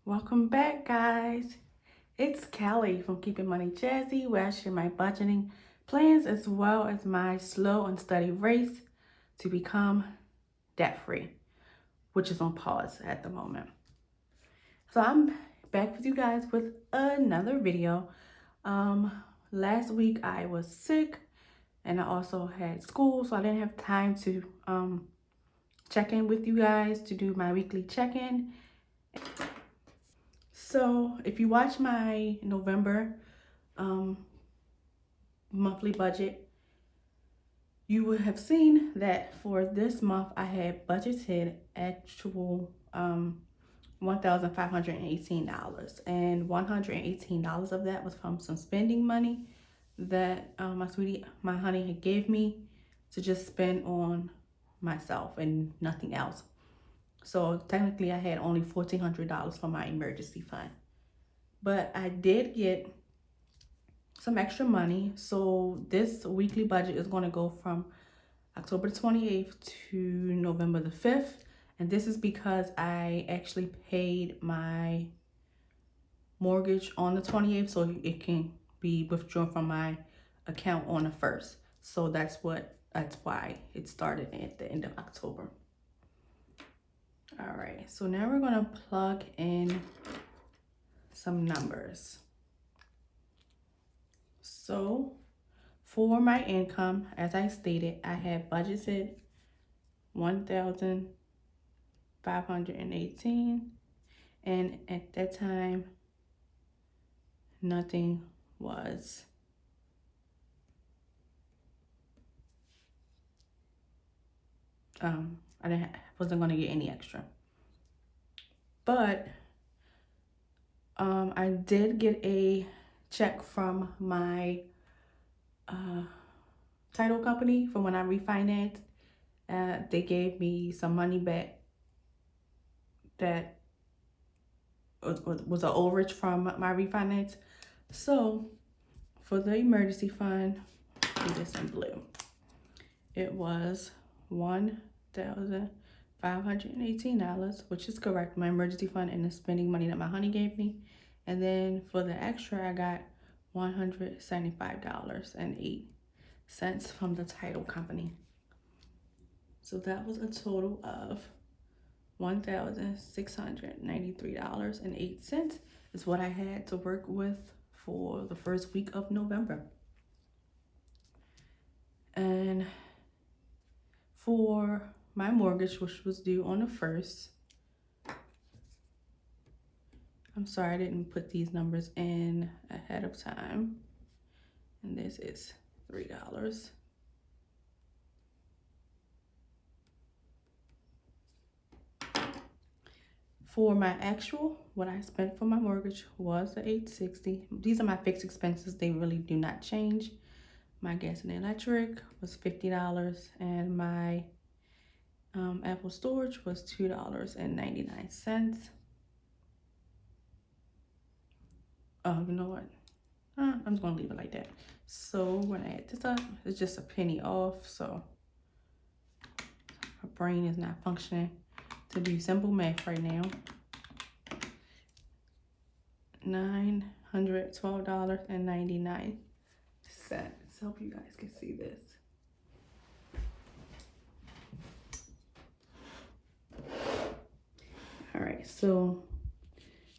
Welcome back, guys. It's Callie from Keeping Money Jazzy, where I share my budgeting plans as well as my slow and steady race to become debt free, which is on pause at the moment. So I'm back with you guys with another video. Last week I was sick and I also had school, so I didn't have time to check in with you guys to do my weekly check-in. So if you watch my November monthly budget, you would have seen that for this month I had budgeted actual $1,518, and $118 of that was from some spending money that my honey had gave me to just spend on myself and nothing else. So technically I had only $1,400 for my emergency fund. But I did get some extra money. So this weekly budget is going to go from October 28th to November the 5th. And this is because I actually paid my mortgage on the 28th, so it can be withdrawn from my account on the 1st. So that's why it started at the end of October. All right, so now we're gonna plug in some numbers. So for my income, as I stated, I had budgeted $1,518, and at that time nothing was I wasn't going to get any extra. But I did get a check from my title company from when I refinanced. They gave me some money back that was an overage from my refinance. So for the emergency fund, do this in blue, it was $1,518, which is correct, my emergency fund and the spending money that my honey gave me. And then for the extra, I got $175.08 from the title company. So that was a total of $1,693.08 is what I had to work with for the first week of November. And for my mortgage, which was due on the 1st, I'm sorry I didn't put these numbers in ahead of time. And this is $3. For my actual, what I spent for my mortgage was the $860. These are my fixed expenses. They really do not change. My gas and electric was $50, and my Apple storage was $2.99. Oh, you know what? I'm just gonna leave it like that. So when I add this up, it's just a penny off. So my brain is not functioning to do simple math right now. $912.99. Hope you guys can see this. All right, so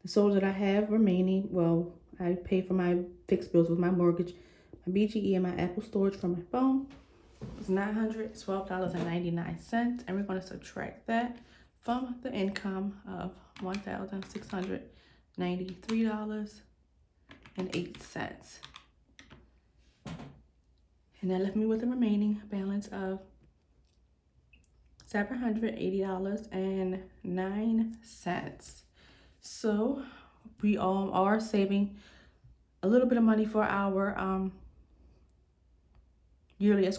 the total that I have remaining, well, I pay for my fixed bills with my mortgage, my BGE, and my Apple storage from my phone. It's $912.99, and we're going to subtract that from the income of $1,693.08. And that left me with a remaining balance of $780.09. So we all are saving a little bit of money for our yearly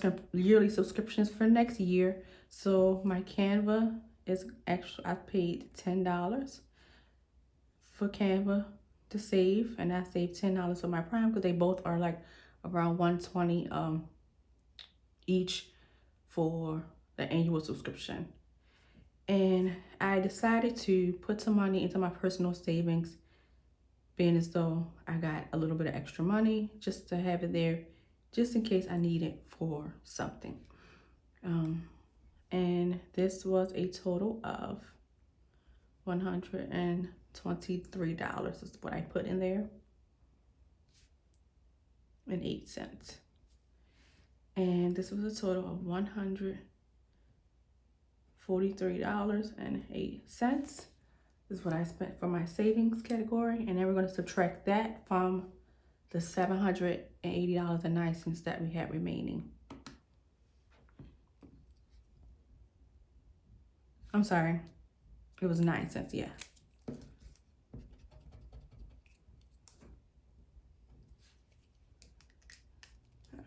subscriptions for next year. So my Canva is actually, I paid $10 for Canva to save, and I saved $10 for my Prime because they both are like around $120 each for the annual subscription. And I decided to put some money into my personal savings, being as though I got a little bit of extra money just to have it there, just in case I need it for something. And this was a total of $123 is what I put in there and 8 cents. And this was a total of $143.08 is what I spent for my savings category. And then we're going to subtract that from the $780.09 that we had remaining. I'm sorry, it was 9 cents, yeah.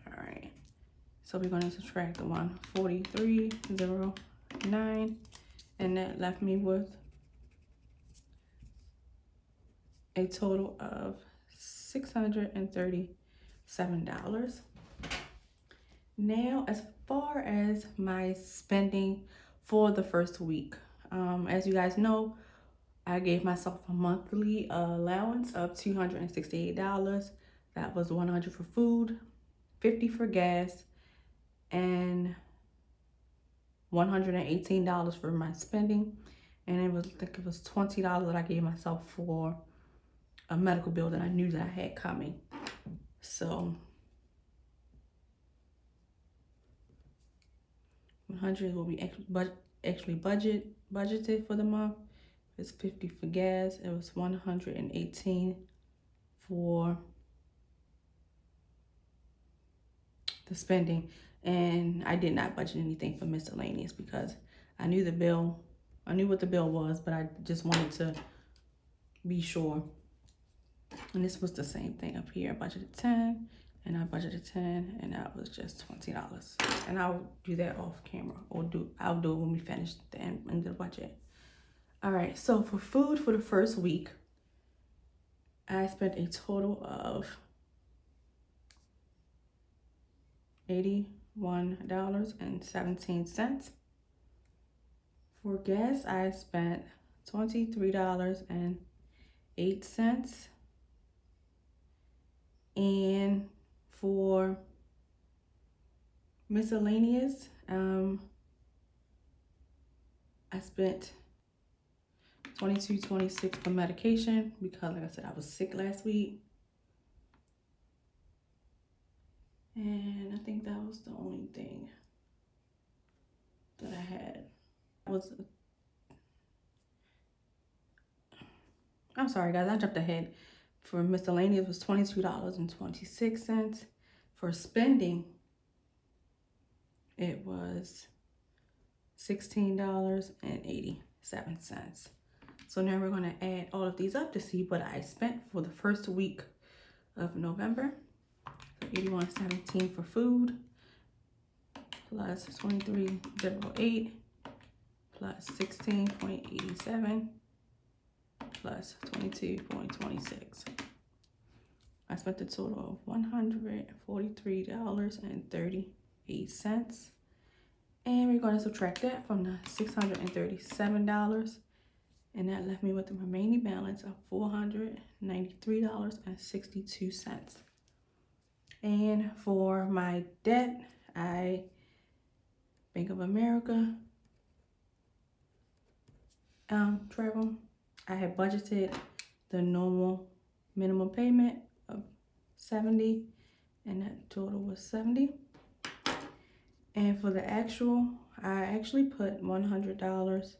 All right, so we're going to subtract the 143.09, and that left me with a total of $637. Now, as far as my spending for the first week, as you guys know, I gave myself a monthly allowance of $268. That was $100 for food, $50 for gas, and $118 for my spending. And I think it was $20 that I gave myself for a medical bill that I knew that I had coming. So 100 will be actually budgeted for the month. It's 50 for gas. It was 118 for the spending, and I did not budget anything for miscellaneous because I knew what the bill was, but I just wanted to be sure. And this was the same thing up here. I budgeted 10, and I budgeted 10, and that was just $20. And I'll do that off camera, or I'll do it when we finish the end of the budget. All right, so for food for the first week, I spent a total of $81.17. For gas, I spent $23.08. And for miscellaneous, I spent $22.26 for medication because, like I said, I was sick last week. And I think that was the only thing that I had. I'm sorry, guys, I jumped ahead. For miscellaneous was $22.26. For spending, it was $16.87. So now we're going to add all of these up to see what I spent for the first week of November. So $81.17 for food, plus $23.08, plus $16.87, plus $22.26. I spent a total of $143.38. And we're going to subtract that from the $637. And that left me with the remaining balance of $493.62. And for my debt, Bank of America travel, I had budgeted the normal minimum payment of $70, and that total was $70. And for the actual, I actually put $100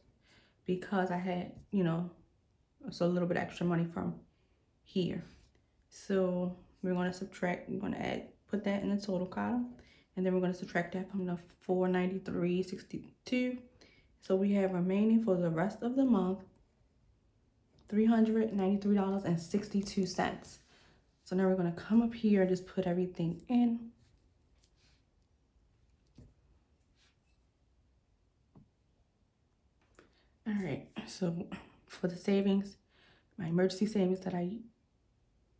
because I had, so a little bit extra money from here. So we're going to subtract, put that in the total column, and then we're going to subtract that from the $493.62. So we have remaining for the rest of the month $393.62. So now we're going to come up here and just put everything in. All right, so for the savings, my emergency savings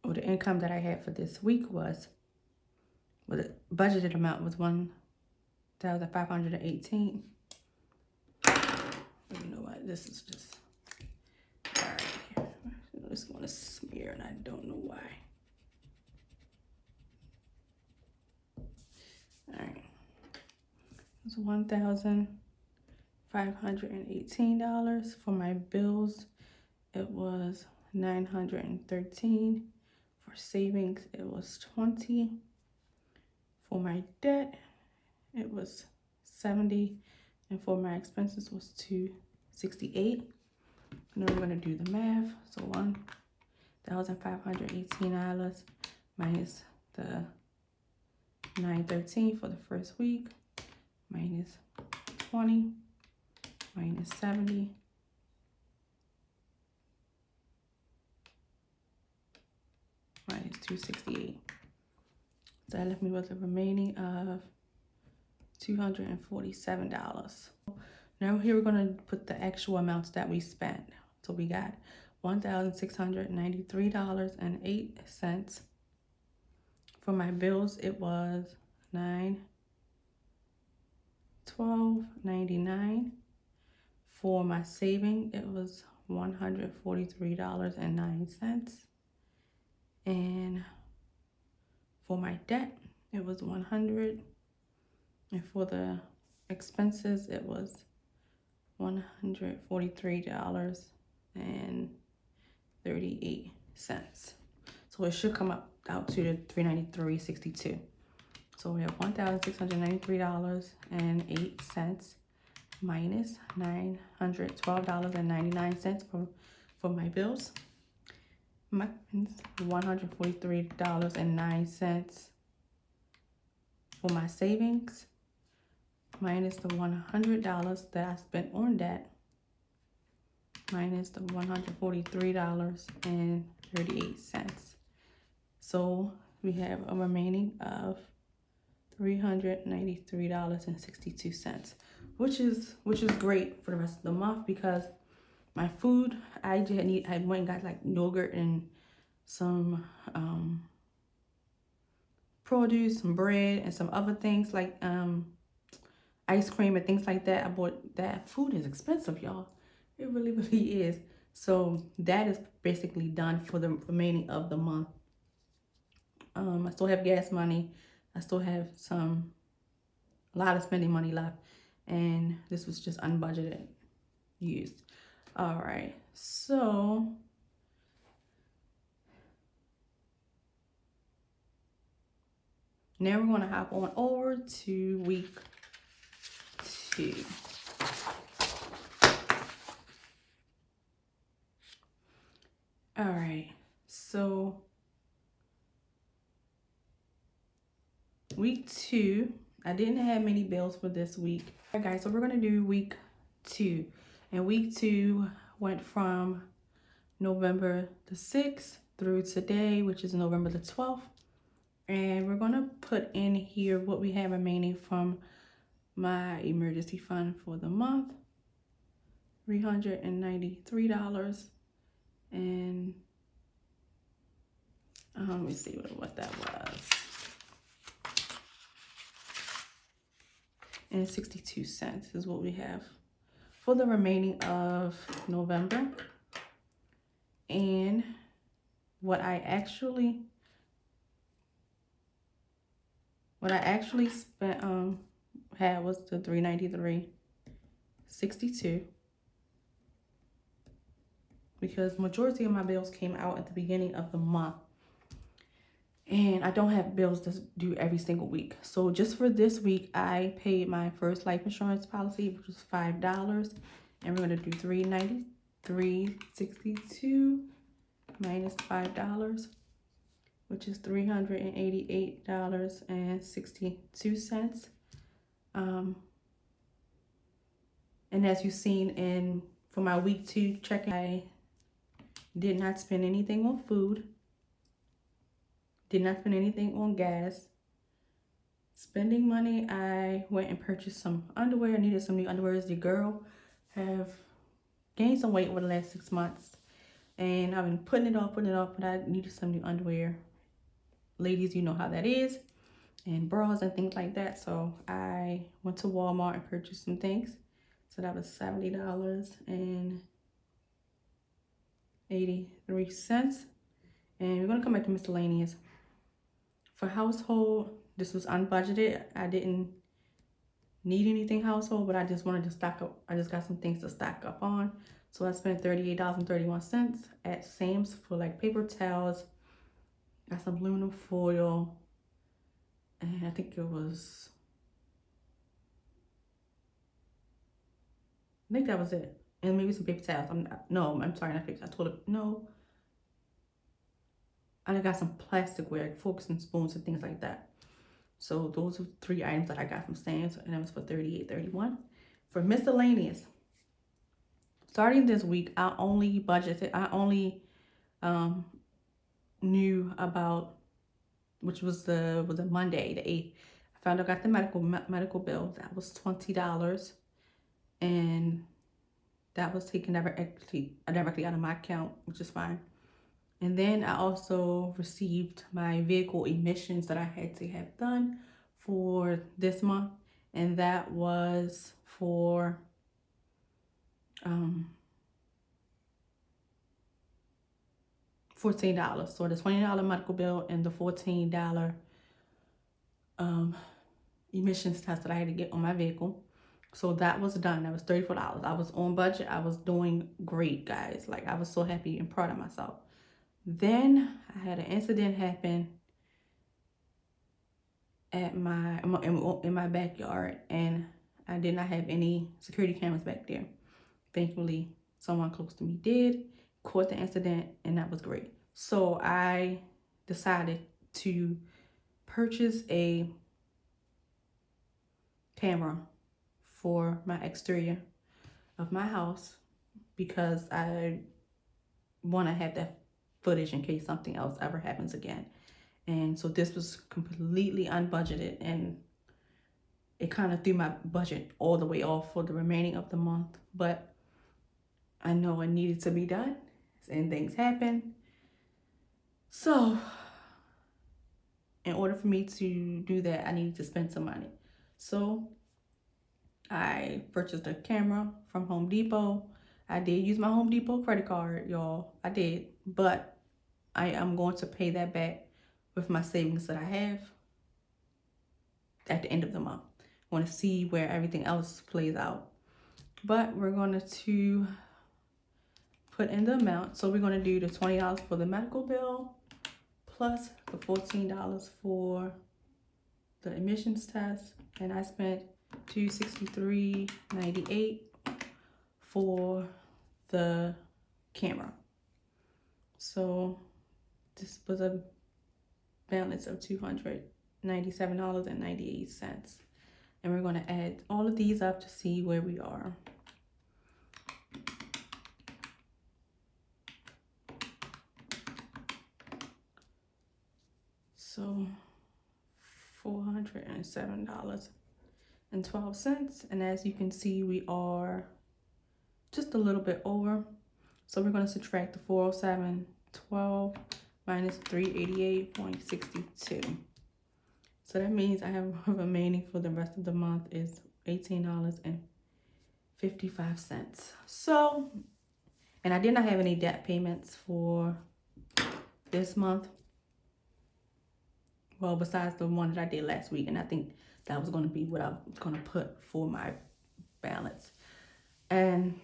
or the income that I had for this week was, the budgeted amount was $1,518. You know this is just, all right. I just want to smear and I don't know why. All right. It's $1,518 for my bills. It was $913. For savings, it was $20. For my debt, it was $70. And for my expenses was $268. Now we're gonna do the math. So $1,518 minus the $913 for the first week, minus 20, minus 70, minus 268. So that left me with a remaining of $247. Now here we're gonna put the actual amounts that we spent. So we got $1,693.08. For my bills, it was $912.99. For my saving, it was $143.09. And for my debt, it was $100. And for the expenses, it was $143.38. So it should come out to the $393.62. So we have $1,693.08 minus $912.99 for my bills. Minus $143.09 for my savings, minus the $100 that I spent on debt, minus the $143.38. So we have a remaining of $393.62, which is great for the rest of the month, because my food, I went and got like yogurt and some produce, some bread, and some other things like ice cream and things like that. I bought that. Food is expensive, y'all. It really, really is. So that is basically done for the remaining of the month. I still have gas money. I still have a lot of spending money left. And this was just unbudgeted used. All right. So now we're going to hop on over to week 2. All right. So week 2, I didn't have many bills for this week. All right, guys, so we're going to do week 2. And week 2 went from November the 6th through today, which is November the 12th. And we're going to put in here what we have remaining from my emergency fund for the month. $393. And let me see what that was. And 62 cents is what we have for the remaining of November. And what I actually spent had was the $393.62, because majority of my bills came out at the beginning of the month. And I don't have bills to do every single week. So just for this week, I paid my first life insurance policy, which was $5. And we're going to do $393.62 minus $5, which is $388.62. And as you've seen for my week 2 checking, I did not spend anything on food. Did not spend anything on gas. Spending money, I went and purchased some underwear. I needed some new underwear. As the girl have gained some weight over the last 6 months. And I've been putting it off, but I needed some new underwear. Ladies, you know how that is. And bras and things like that. So I went to Walmart and purchased some things. So that was $70.83. And we're gonna come back to miscellaneous. For household, this was unbudgeted. I didn't need anything household, but I just wanted to stock up. I just got some things to stock up on. So I spent $38.31 at Sam's for like paper towels. Got some aluminum foil. And I think that was it. And maybe some paper towels. I'm sorry, not paper towels. I got some plasticware, like forks and spoons and things like that. So those are 3 items that I got from Sam's, and that was for $38.31. For miscellaneous, starting this week, I only knew about, which was a Monday, the 8th. I found out I got the medical bill. That was $20, and that was taken directly out of my account, which is fine. And then I also received my vehicle emissions that I had to have done for this month. And that was for $14. So the $20 medical bill and the $14 emissions test that I had to get on my vehicle. So that was done. That was $34. I was on budget. I was doing great, guys. Like, I was so happy and proud of myself. Then I had an incident happen at in my backyard, and I did not have any security cameras back there. Thankfully, someone close to me did, caught the incident, and that was great. So I decided to purchase a camera for my exterior of my house because I want to have that footage in case something else ever happens again. And so this was completely unbudgeted, and it kind of threw my budget all the way off for the remaining of the month. But I know it needed to be done, and things happen. So in order for me to do that, I needed to spend some money. So I purchased a camera from Home Depot. I did use my Home Depot credit card, y'all. I did, but I am going to pay that back with my savings that I have at the end of the month. I want to see where everything else plays out. But we're going to put in the amount. So we're going to do the $20 for the medical bill plus the $14 for the emissions test. And I spent $263.98 for the camera. So this was a balance of $297.98. And we're going to add all of these up to see where we are. So $407.12. And as you can see, we are just a little bit over. So we're going to subtract the $407.12 minus $388.62. So that means I have remaining for the rest of the month is $18.55. So, and I did not have any debt payments for this month. Well, besides the one that I did last week, and I think that was going to be what I was going to put for my balance. And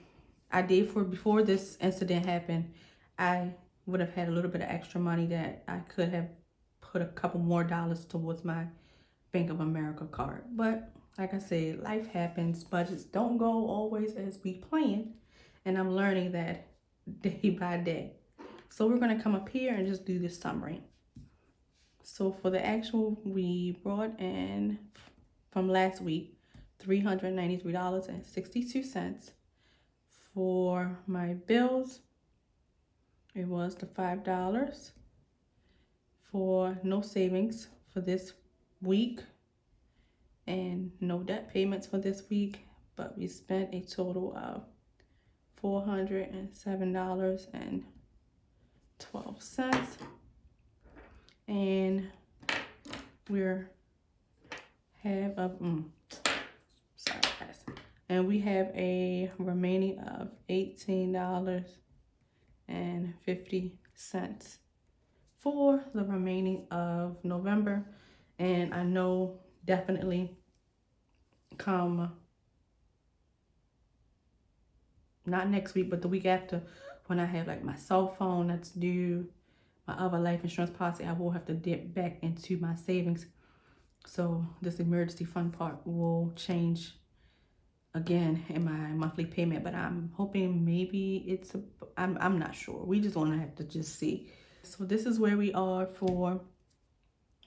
I did before this incident happened, I would have had a little bit of extra money that I could have put a couple more dollars towards my Bank of America card. But like I said, life happens. Budgets don't go always as we plan. And I'm learning that day by day. So we're going to come up here and just do this summary. So for the actual, we brought in from last week $393.62. For my bills, it was the $5 for no savings for this week and no debt payments for this week, but we spent a total of $407.12. And we're sorry guys. And we have a remaining of $18.50 for the remaining of November. And I know definitely come, not next week, but the week after, when I have like my cell phone that's due, my other life insurance policy, I will have to dip back into my savings. So this emergency fund part will change again in my monthly payment, but I'm hoping maybe it's I'm not sure. We just want to have to just see. So this is where we are for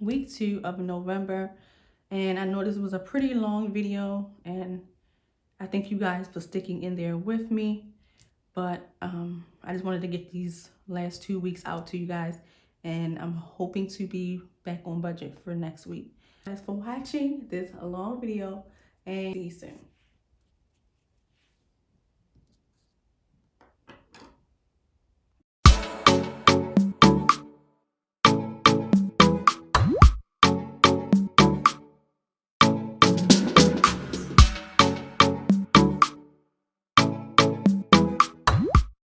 week 2 of November, and I know this was a pretty long video, and I thank you guys for sticking in there with me. But I just wanted to get these last 2 weeks out to you guys, and I'm hoping to be back on budget for next week. Thanks for watching this long video, and see you soon.